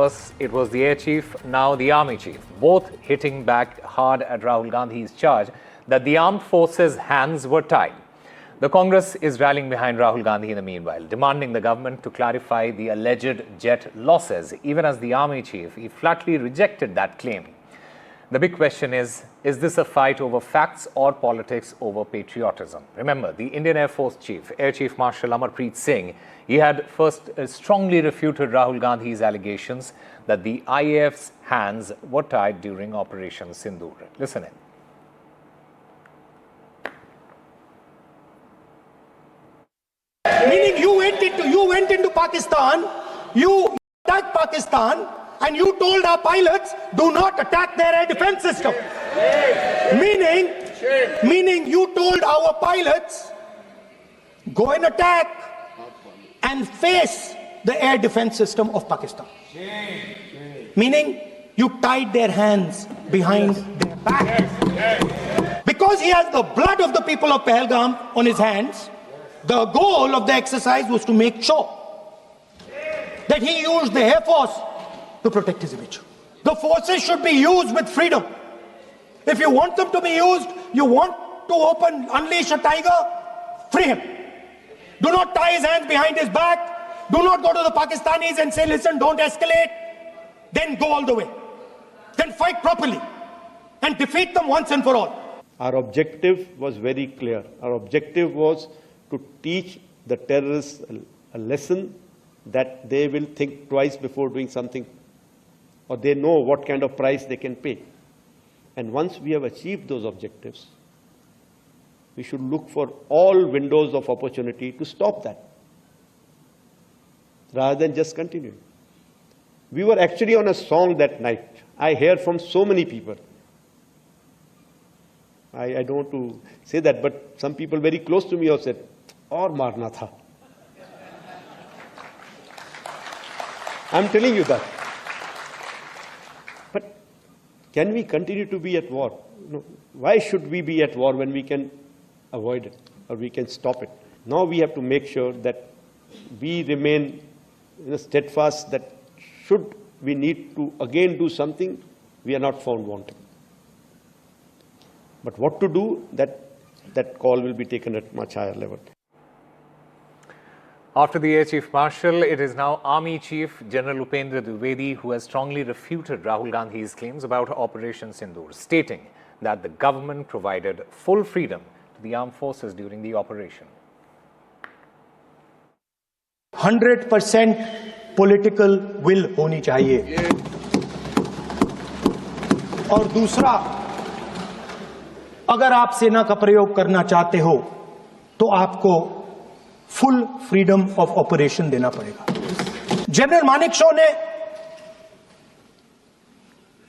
First, it was the air chief, now the army chief, both hitting back hard at Rahul Gandhi's charge that the armed forces' hands were tied. The Congress is rallying behind Rahul Gandhi in the meanwhile, demanding the government to clarify the alleged jet losses. Even as the army chief, he flatly rejected that claim. The big question is this a fight over facts or politics over patriotism? Remember, the Indian Air Force Chief, Air Chief Marshal Amarpreet Singh, he had first strongly refuted Rahul Gandhi's allegations that the IAF's hands were tied during Operation Sindoor. Listen in. Meaning you went into Pakistan, you attacked Pakistan, and you told our pilots, do not attack their air defense system. Meaning you told our pilots, go and attack and face the air defense system of Pakistan. Meaning you tied their hands behind their back. Because he has the blood of the people of Pahalgam on his hands, the goal of the exercise was to make sure that he used the Air Force to protect his image. The forces should be used with freedom. If you want them to be used, you want to unleash a tiger, free him. Do not tie his hands behind his back. Do not go to the Pakistanis and say, listen, don't escalate. Then go all the way. Then fight properly and defeat them once and for all. Our objective was very clear. Our objective was to teach the terrorists a lesson that they will think twice before doing something, or they know what kind of price they can pay. And once we have achieved those objectives, we should look for all windows of opportunity to stop that, rather than just continue. We were actually on a song that night. I hear from so many people. I don't want to say that, but some people very close to me have said, "Aur marna tha." I'm telling you that. But can we continue to be at war? No. Why should we be at war when we can avoid it or we can stop it? Now we have to make sure that we remain steadfast that should we need to again do something, we are not found wanting. But what to do, that call will be taken at much higher level. After the Air Chief Marshal, it is now Army Chief General Upendra Dwivedi who has strongly refuted Rahul Gandhi's claims about Operation Sindoor, stating that the government provided full freedom to the armed forces during the operation. 100% political will होनी चाहिए. और दूसरा, अगर आप सेना का प्रयोग करना चाहते हो, तो आपको फुल फ्रीडम ऑफ ऑपरेशन देना पड़ेगा. जनरल मानेकशॉ ने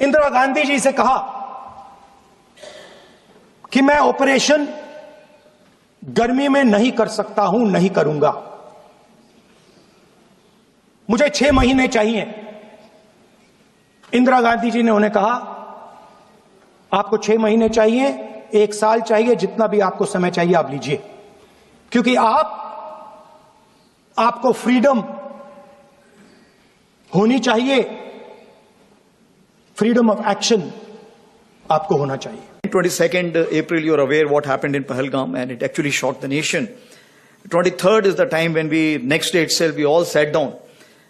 इंदिरा गांधी जी से कहा कि मैं ऑपरेशन गर्मी में नहीं कर सकता हूं, नहीं करूंगा. मुझे 6 महीने चाहिए. इंदिरा गांधी जी ने उन्हें कहा, आपको 6 महीने चाहिए, 1 साल चाहिए, जितना भी आपको समय चाहिए आप लीजिए, क्योंकि आपको फ्रीडम होनी चाहिए, फ्रीडम ऑफ एक्शन आपको होना चाहिए. 22nd April, you're aware what happened in Pahalgam, and it actually shocked the nation. 23rd is the time when next day itself, we all sat down.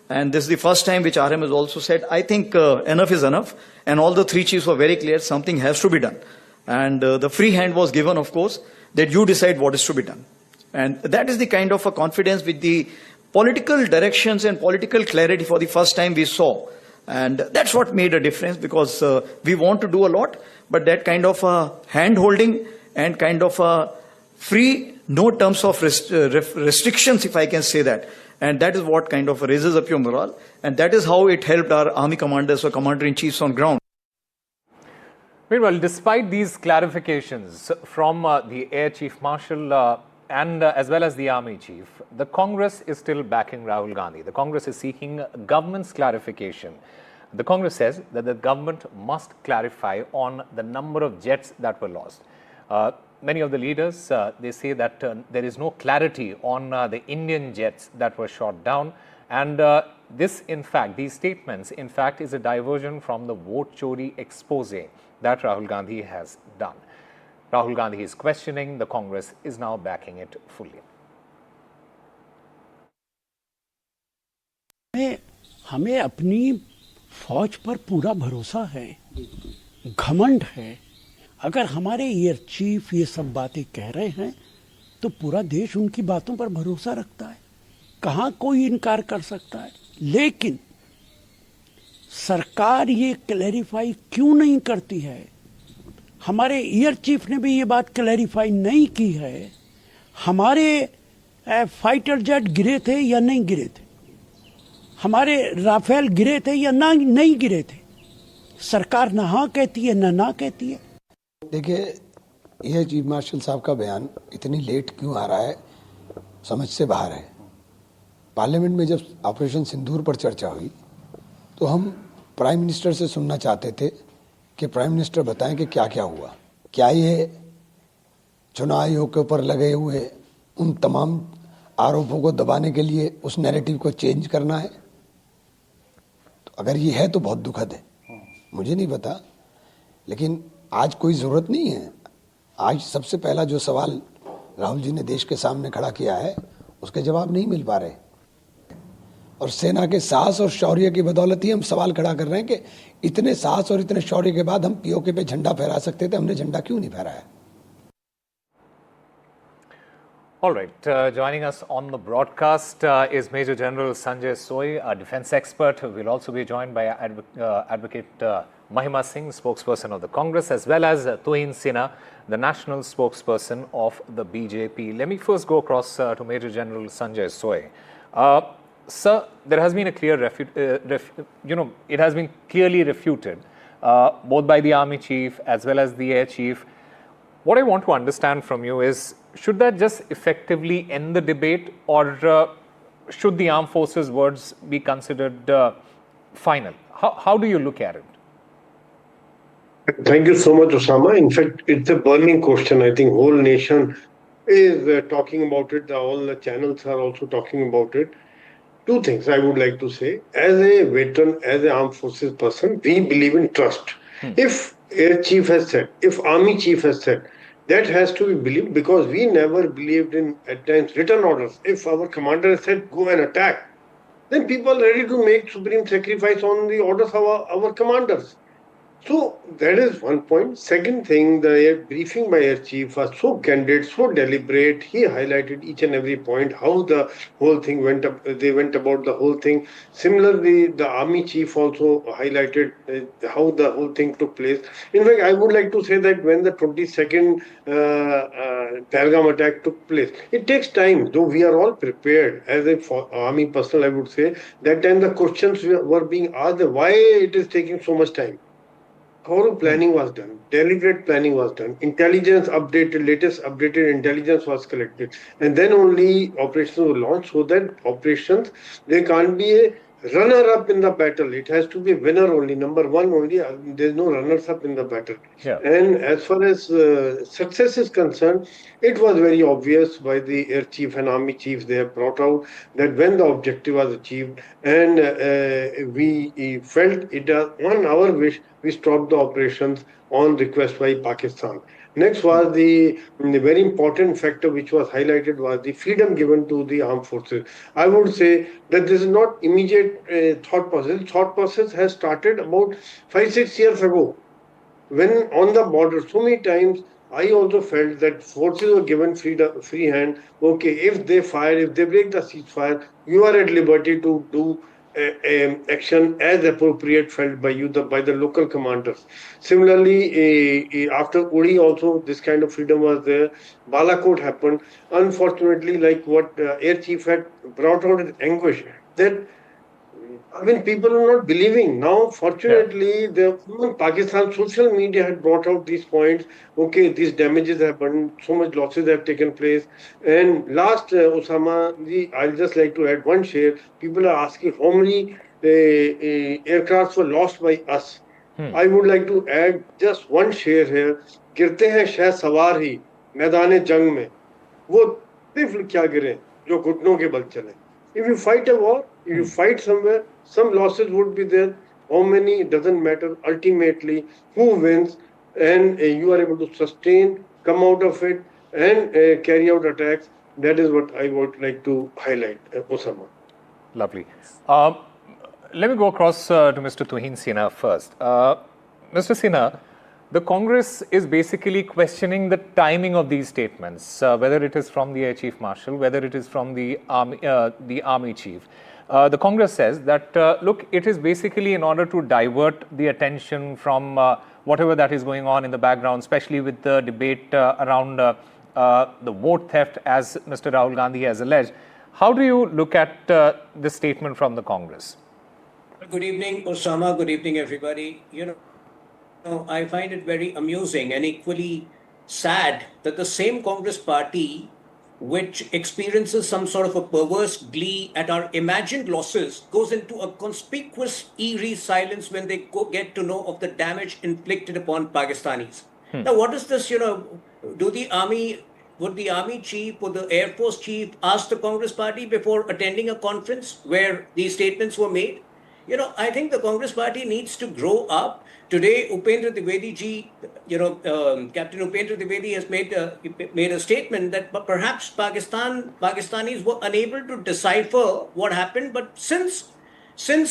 And this is the first time which RM has also said, I think enough is enough. And all the 3 chiefs were very clear, something has to be done. And the free hand was given, of course, that you decide what is to be done. And that is the kind of a confidence with the political directions and political clarity for the first time we saw. And that's what made a difference, because we want to do a lot, but that kind of hand-holding and kind of free, no terms of restrictions, if I can say that. And that is what kind of raises up your morale. And that is how it helped our army commanders or commander-in-chiefs on ground. Meanwhile, despite these clarifications from the Air Chief Marshal and as well as the Army Chief, the Congress is still backing Rahul Gandhi. The Congress is seeking government's clarification. The Congress says that the government must clarify on the number of jets that were lost. Many of the leaders, they say that there is no clarity on the Indian jets that were shot down, and this, in fact, these statements, in fact, is a diversion from the vote chori expose that Rahul Gandhi has done. Rahul Gandhi is questioning, the Congress is now backing it fully. हमें अपनी फौज पर पूरा भरोसा है, घमंड है। अगर हमारे एयर चीफ ये सब बातें कह रहे हैं तो पूरा देश उनकी बातों पर भरोसा रखता है, कहाँ कोई इनकार कर सकता है। लेकिन सरकार ये क्लैरिफाई क्यों नहीं करती है? हमारे एयर चीफ ने भी ये बात क्लैरिफाई नहीं की है, हमारे फाइटर जेट गिरे थे या नहीं गिरे थे, हमारे राफेल गिरे थे या ना नहीं गिरे थे। सरकार ना हाँ कहती है ना कहती है। देखिए, यह चीफ मार्शल साहब का बयान इतनी लेट क्यों आ रहा है, समझ से बाहर है। पार्लियामेंट में जब ऑपरेशन सिंदूर पर चर्चा हुई तो हम प्राइम मिनिस्टर से सुनना चाहते थे कि प्राइम मिनिस्टर बताएं कि क्या क्या हुआ। क्या ये चुनाव आयोग के ऊपर लगे हुए उन तमाम आरोपों को दबाने के लिए उस नैरेटिव को चेंज करना है? तो अगर ये है तो बहुत दुखद है, मुझे नहीं पता, लेकिन आज कोई ज़रूरत नहीं है। आज सबसे पहला जो सवाल राहुल जी ने देश के सामने खड़ा किया है उसके जवाब नहीं मिल पा रहे, और सेना के साहस और शौर्य की बदौलत ही हम सवाल खड़ा कर रहे हैं कि इतने साहस और इतने शौर्य के बाद हम पीओके पे झंडा फहरा सकते थे, हमने झंडा क्यों नहीं फहराया? All right, joining us on the broadcast is Major General Sanjay Soy, a defense expert. We'll also be joined by Advocate Mahima Singh, spokesperson of the Congress, as well as Tuhin Sinha, the national spokesperson of the BJP. Let me first go across to Major General Sanjay Soy. Sir, there has been a clear it has been clearly refuted, both by the Army Chief as well as the Air Chief. What I want to understand from you is, should that just effectively end the debate, or should the armed forces words be considered final? How do you look at it? Thank you so much, Osama. In fact, it's a burning question. I think whole nation is talking about it. All the channels are also talking about it. Two things I would like to say. As a veteran, as an armed forces person, we believe in trust. If Air Chief has said, if Army Chief has said, that has to be believed, because we never believed in, at times, written orders. If our commander has said, go and attack, then people are ready to make supreme sacrifice on the orders of our commanders. So that is one point. Second thing, the briefing by Air Chief was so candid, so deliberate. He highlighted each and every point, how the whole thing went up. They went about the whole thing. Similarly, the Army Chief also highlighted how the whole thing took place. In fact, I would like to say that when the 22nd Pahalgam attack took place, it takes time. Though we are all prepared as a army personnel, I would say that time the questions were being asked, why it is taking so much time. Thorough planning was done, deliberate planning was done, intelligence updated, latest updated intelligence was collected, and then only operations were launched. So that operations, there can't be a runner-up in the battle. It has to be a winner only, number one only. There's no runners-up in the battle. Yeah. And as far as success is concerned, it was very obvious by the Air Chief and Army Chiefs. They have brought out that when the objective was achieved, and we felt it on our wish, we stopped the operations on request by Pakistan. Next was the very important factor which was highlighted was the freedom given to the armed forces. I would say that this is not immediate thought process. Thought process has started about 5-6 years ago, when on the border so many times I also felt that forces were given free hand. Okay, if they fire, if they break the ceasefire, you are at liberty to do action as appropriate felt by you, by the local commanders. Similarly, after Uri also this kind of freedom was there. Balakot happened. Unfortunately, like what Air Chief had brought out in anguish, that I mean, people are not believing. Now, fortunately, the Pakistan social media had brought out these points. Okay, these damages happened, so much losses have taken place. And last, Osama, I'll just like to add one share. People are asking how many aircrafts were lost by us. I would like to add just one share here. गिरते हैं शह सवार ही मैदान जंग में, वो तिफल क्या गिरे जो घुटनों के बल चले. If you fight a war, if you fight somewhere, some losses would be there. How many, it doesn't matter. Ultimately, who wins, and you are able to sustain, come out of it, and carry out attacks. That is what I would like to highlight, Osama. Lovely. Let me go across to Mr. Tuhin Sinha first. Mr. Sinha, the Congress is basically questioning the timing of these statements, whether it is from the Air Chief Marshal, whether it is from the Army Chief. The Congress says that, look, it is basically in order to divert the attention from whatever that is going on in the background, especially with the debate around the vote theft, as Mr. Rahul Gandhi has alleged. How do you look at this statement from the Congress? Good evening, Osama. Good evening, everybody. I find it very amusing and equally sad that the same Congress party which experiences some sort of a perverse glee at our imagined losses goes into a conspicuous eerie silence when they get to know of the damage inflicted upon Pakistanis. Now, what is this, would the Army Chief or the Air Force Chief ask the Congress party before attending a conference where these statements were made? I think the Congress party needs to grow up. Today, Upendra Dwivedi ji, Captain Upendra Dwivedi has made a statement that perhaps Pakistanis were unable to decipher what happened. But since Asim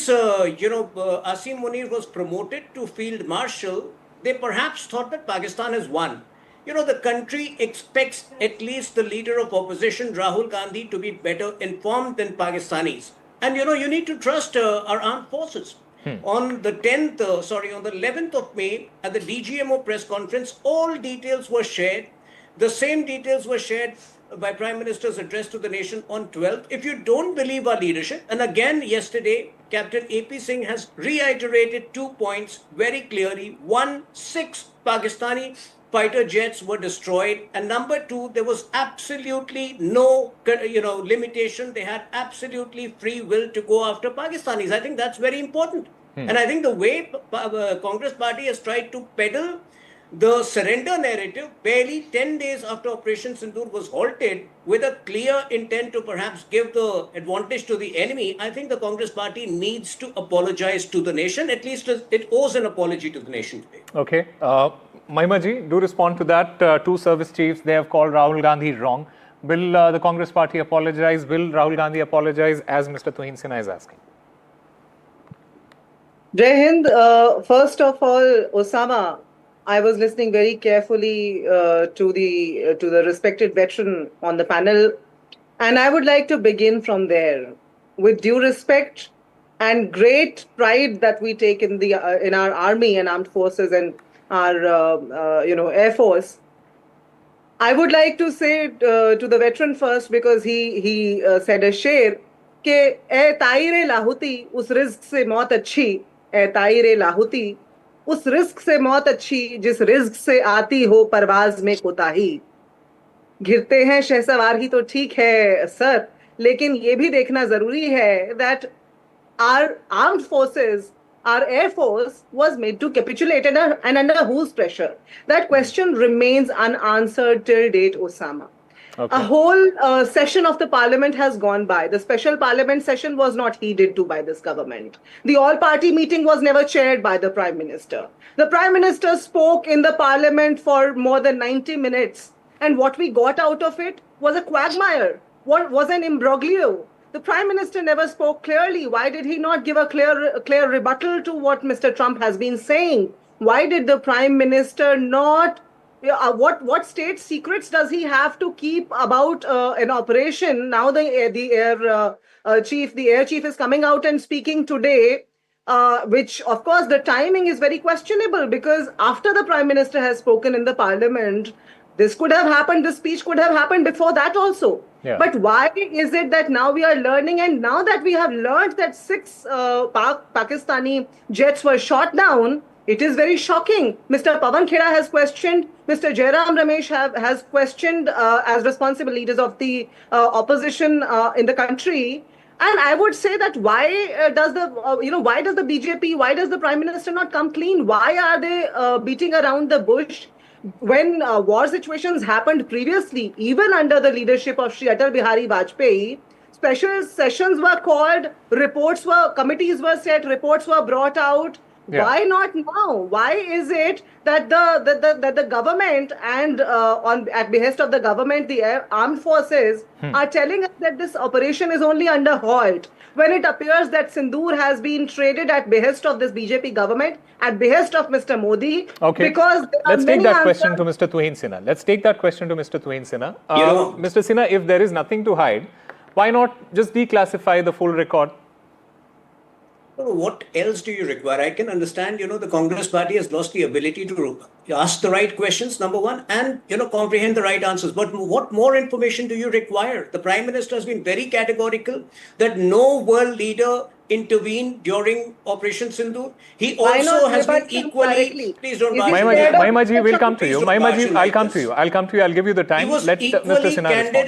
Munir was promoted to Field Marshal, they perhaps thought that Pakistan has won. The country expects at least the leader of opposition, Rahul Gandhi, to be better informed than Pakistanis. And you need to trust our armed forces. On the 11th of May, at the DGMO press conference, all details were shared. The same details were shared by Prime Minister's address to the nation on 12th. If you don't believe our leadership, and again yesterday, Captain AP Singh has reiterated 2 points very clearly. 1, 6 Pakistani fighter jets were destroyed, and number 2, there was absolutely no limitation. They had absolutely free will to go after Pakistanis. I think that's very important. And I think the way Congress party has tried to peddle the surrender narrative barely 10 days after Operation Sindoor was halted, with a clear intent to perhaps give the advantage to the enemy, I think the Congress party needs to apologize to the nation. At least it owes an apology to the nation today. Okay. Maimaji, do respond to that. 2 service chiefs, they have called Rahul Gandhi wrong. Will the Congress party apologize? Will Rahul Gandhi apologize, as Mr. Tuhin Sinha is asking? Jai Hind. First of all, Osama, I was listening very carefully to the respected veteran on the panel, and I would like to begin from there. With due respect and great pride that we take in our army and armed forces and our Air Force, I would like to say to the veteran first, because he said a sher ke "ए ताईरे लाहुती उस risk से मौत अच्छी, ए ताईरे लाहुती उस risk से मौत अच्छी, जिस risk से आती हो परवाज में कोताही"। घिरते हैं शहसवार ही तो ठीक है सर, लेकिन ये भी देखना जरूरी है that our armed forces, our Air Force was made to capitulate, and under whose pressure? That question remains unanswered till date, Osama. Okay. A whole session of the parliament has gone by. The special parliament session was not heeded to by this government. The all-party meeting was never chaired by the Prime Minister. The Prime Minister spoke in the parliament for more than 90 minutes. And what we got out of it was a quagmire. What was an imbroglio. The Prime Minister never spoke clearly. Why did he not give a clear rebuttal to what Mr. Trump has been saying? Why did the Prime Minister not... what state secrets does he have to keep about an operation? Now the air chief is coming out and speaking today, which of course the timing is very questionable, because after the Prime Minister has spoken in the parliament, this could have happened, this speech could have happened before that also. Yeah. But why is it that now we are learning, and now that we have learned that 6 Pakistani jets were shot down, it is very shocking. Mr. Pawan Khera has questioned, Mr. Jairam Ramesh has questioned as responsible leaders of the opposition in the country. And I would say that why does the BJP, why does the Prime Minister not come clean? Why are they beating around the bush? When war situations happened previously, even under the leadership of Shri Atal Bihari Vajpayee, special sessions were called, committees were set, reports were brought out. Yeah. Why not now? Why is it that the government and at behest of the government, the armed forces are telling us that this operation is only under halt, when it appears that Sindoor has been traded at behest of this BJP government, at behest of Mr. Modi? Okay. Because there are Let's take many that question to answers. Mr. Tuhin Sinha. Let's take that question to Mr. Tuhin Sinha. know- Mr. Sinha, if there is nothing to hide, why not just declassify the full record? What else do you require? I can understand, the Congress party has lost the ability to ask the right questions, number one, and, comprehend the right answers. But what more information do you require? The Prime Minister has been very categorical that no world leader intervened during Operation Sindoor. He Why also not has been rebut him equally... directly? Please don't Is he barge in. scared of Mahimaji, Mr. we'll come Trump? to you. Please don't barge Mahimaji, in I'll like come to this. you. I'll give you the time. He was Let Mr. equally Sinha candid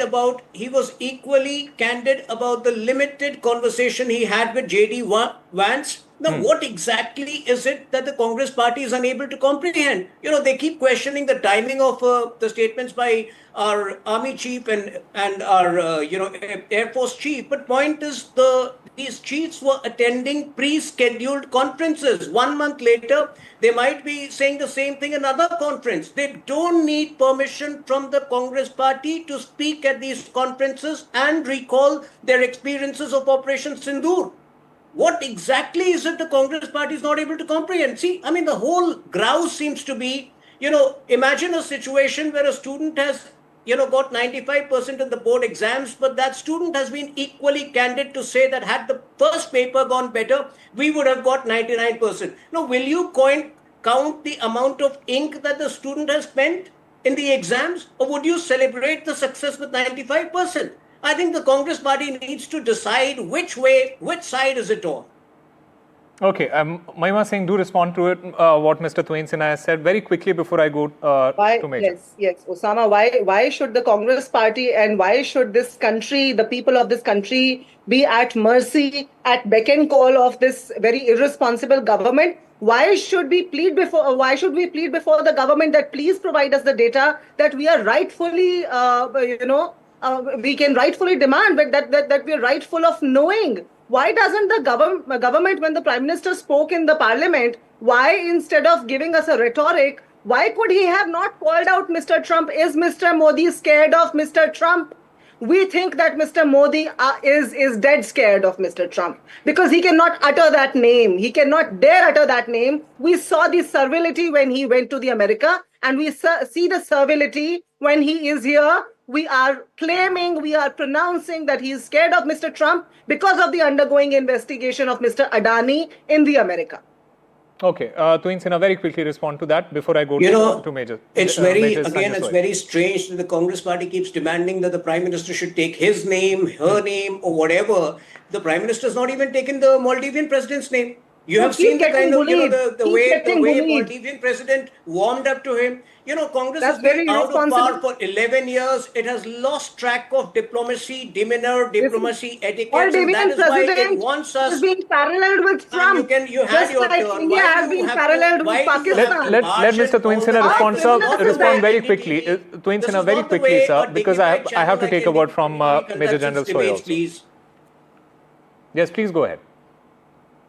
respond. about the limited conversation he had with JD Vance. Now, what exactly is it that the Congress party is unable to comprehend? They keep questioning the timing of the statements by our army chief and our Air Force chief. But point is, these chiefs were attending pre-scheduled conferences. 1 month later, they might be saying the same thing in another conference. They don't need permission from the Congress party to speak at these conferences and recall their experiences of Operation Sindoor. What exactly is it the Congress party is not able to comprehend? See, I mean, the whole grouse seems to be, imagine a situation where a student has, got 95% in the board exams, but that student has been equally candid to say that had the first paper gone better, we would have got 99%. Now, will you count the amount of ink that the student has spent in the exams, or would you celebrate the success with 95%? I think the Congress party needs to decide which side is it on. Okay, Mahima Singh, do respond to it, what Mr. Tuhin Sinha has said very quickly before I go to Major. Yes, Osama, why should the Congress party and why should this country, the people of this country, be at mercy, at beck and call of this very irresponsible government? Why should we plead before the government that please provide us the data that we are rightfully, we can rightfully demand, but that we are rightful of knowing? Why doesn't the government, when the Prime Minister spoke in the Parliament, why instead of giving us a rhetoric, why could he have not called out Mr. Trump? Is Mr. Modi scared of Mr. Trump? We think that Mr. Modi is dead scared of Mr. Trump because he cannot utter that name. He cannot dare utter that name. We saw the servility when he went to the America, and we see the servility when he is here. We are pronouncing that he is scared of Mr. Trump because of the undergoing investigation of Mr. Adani in the America. Okay, Tuhin Sinha, very quickly respond to that before I go to Major. It's Major it's very strange that the Congress party keeps demanding that the Prime Minister should take his name, her name, or whatever. The Prime Minister has not even taken the Maldivian president's name. You have seen the kind of, the way Maldivian president warmed up to him. Congress has been out of power for 11 years. It has lost track of diplomacy, demeanor, diplomacy, etiquette. And that is why it wants us... is being paralleled with Trump. You had just your like turn. India has been paralleled with Pakistan. Let Mr. Tuhin Sinha respond very quickly. Tuhin Sinha, very quickly, sir, because I have to take a word from Major General Soy also. Please. Yes, please go ahead.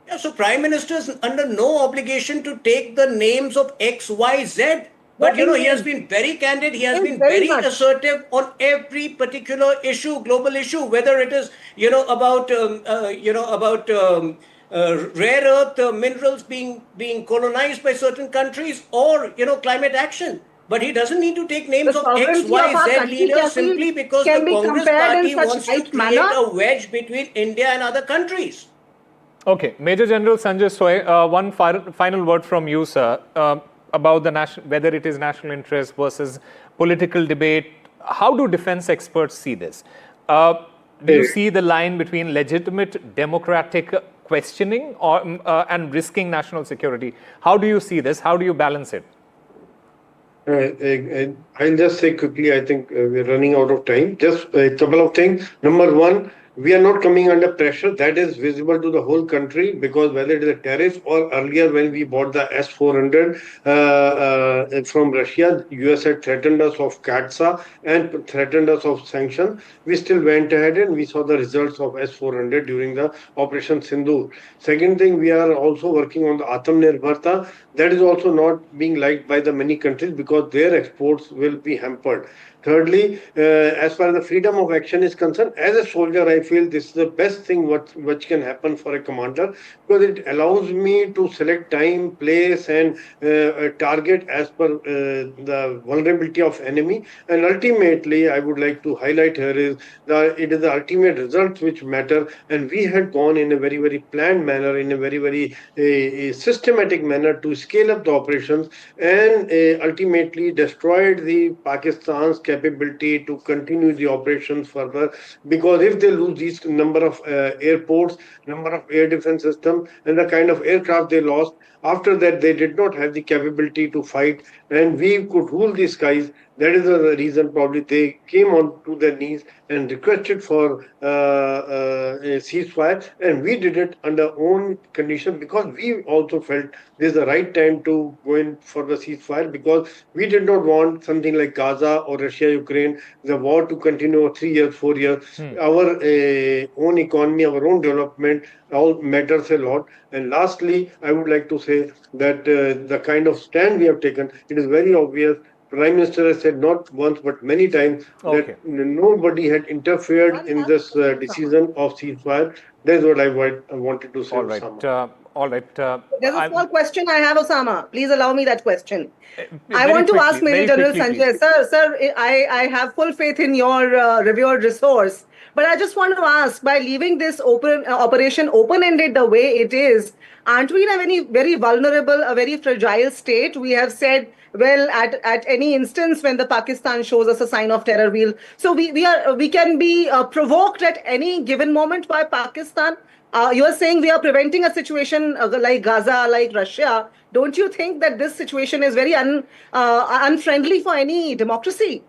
Yeah, so Prime Minister is under no obligation to take the names of X, Y, Z. But he has been very candid. He has been very assertive on every particular issue, global issue, whether it is about rare earth minerals being colonized by certain countries, or climate action. But he doesn't need to take names of X, Y, Z leaders simply because the Congress party wants to create a wedge between India and other countries. Okay, Major General Sanjay Soy, one final word from you, sir, about whether it is national interest versus political debate. How do defense experts see this? Do you see the line between legitimate democratic questioning and risking national security? How do you see this? How do you balance it? I'll just say quickly, I think we're running out of time. Just a couple of things. Number one, we are not coming under pressure. That is visible to the whole country, because whether it is a tariff or earlier when we bought the S-400 from Russia, US had threatened us of CATSA and threatened us of sanctions. We still went ahead and we saw the results of S-400 during the Operation Sindoor. Second thing, we are also working on the Atmanirbharta. That is also not being liked by the many countries because their exports will be hampered. Thirdly, as far as the freedom of action is concerned, as a soldier, I feel this is the best thing which can happen for a commander, because it allows me to select time, place, and target as per the vulnerability of enemy. And ultimately, I would like to highlight here is that it is the ultimate results which matter. And we had gone in a very, very planned manner, in a very, very systematic manner to scale up the operations, and ultimately destroyed the Pakistan's capability to continue the operations further. Because if they lose these number of airports, number of air defense systems, and the kind of aircraft they lost, after that they did not have the capability to fight, and we could rule the skies. That is the reason probably they came on to their knees and requested for a ceasefire, and we did it under own condition, because we also felt this is the right time to go in for the ceasefire, because we did not want something like Gaza or Russia, Ukraine, the war to continue 3 years, 4 years. Our own economy, our own development all matters a lot. And lastly, I would like to say that the kind of stand we have taken, it is very obvious. Prime Minister has said not once but many times that nobody had interfered in this decision of ceasefire. That's what I wanted to say. All right. All right. There's a small question I have, Osama. Please allow me that question. I very want to quickly, ask Major very General quickly, Sanjay. Sir, I have full faith in your revered resource. But I just want to ask, by leaving this operation open-ended the way it is, aren't we in a very vulnerable, a very fragile state? We have said, well, at any instance when the Pakistan shows us a sign of terror, we can be provoked at any given moment by Pakistan. You are saying we are preventing a situation like Gaza, like Russia. Don't you think that this situation is very unfriendly for any democracy?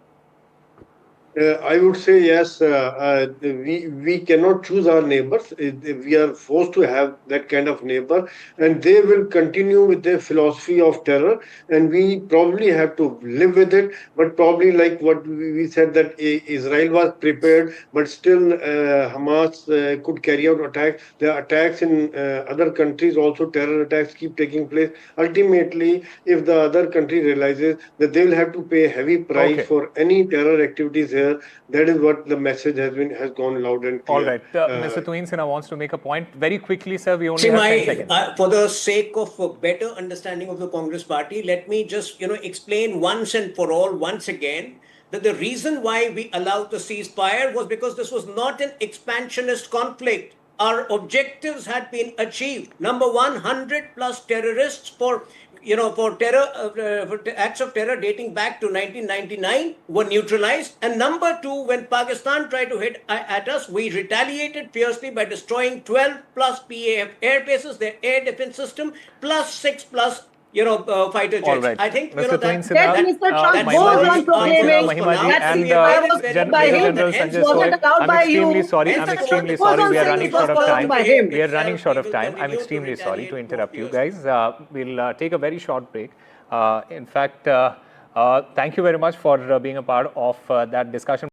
I would say yes. We cannot choose our neighbors. We are forced to have that kind of neighbor, and they will continue with their philosophy of terror, and we probably have to live with it. But probably, like what we said, that Israel was prepared, but still Hamas could carry out attacks. There are attacks in other countries also. Terror attacks keep taking place. Ultimately, if the other country realizes that they will have to pay a heavy price for any terror activities here, that is what the message has gone loud and clear. All right. Mr. Tuin Sinha wants to make a point. Very quickly, sir, we only have 10 seconds. For the sake of a better understanding of the Congress party, let me just explain once and for all, once again, that the reason why we allowed the ceasefire was because this was not an expansionist conflict. Our objectives had been achieved. Number one, 100 plus terrorists for acts of terror dating back to 1999 were neutralized. And number two, when Pakistan tried to hit at us, we retaliated fiercely by destroying 12 plus PAF air bases, their air defense system, plus 6 plus fighter jets. All right. I think Mr. Tuin Mr. Trump goes on proclaiming Mahimadi and Major General Sanjay Sohail, I'm extremely sorry. I'm extremely sorry. We are running short of time. We are running short of time. I'm extremely sorry to interrupt you guys. We'll take a very short break. In fact, thank you very much for being a part of that discussion.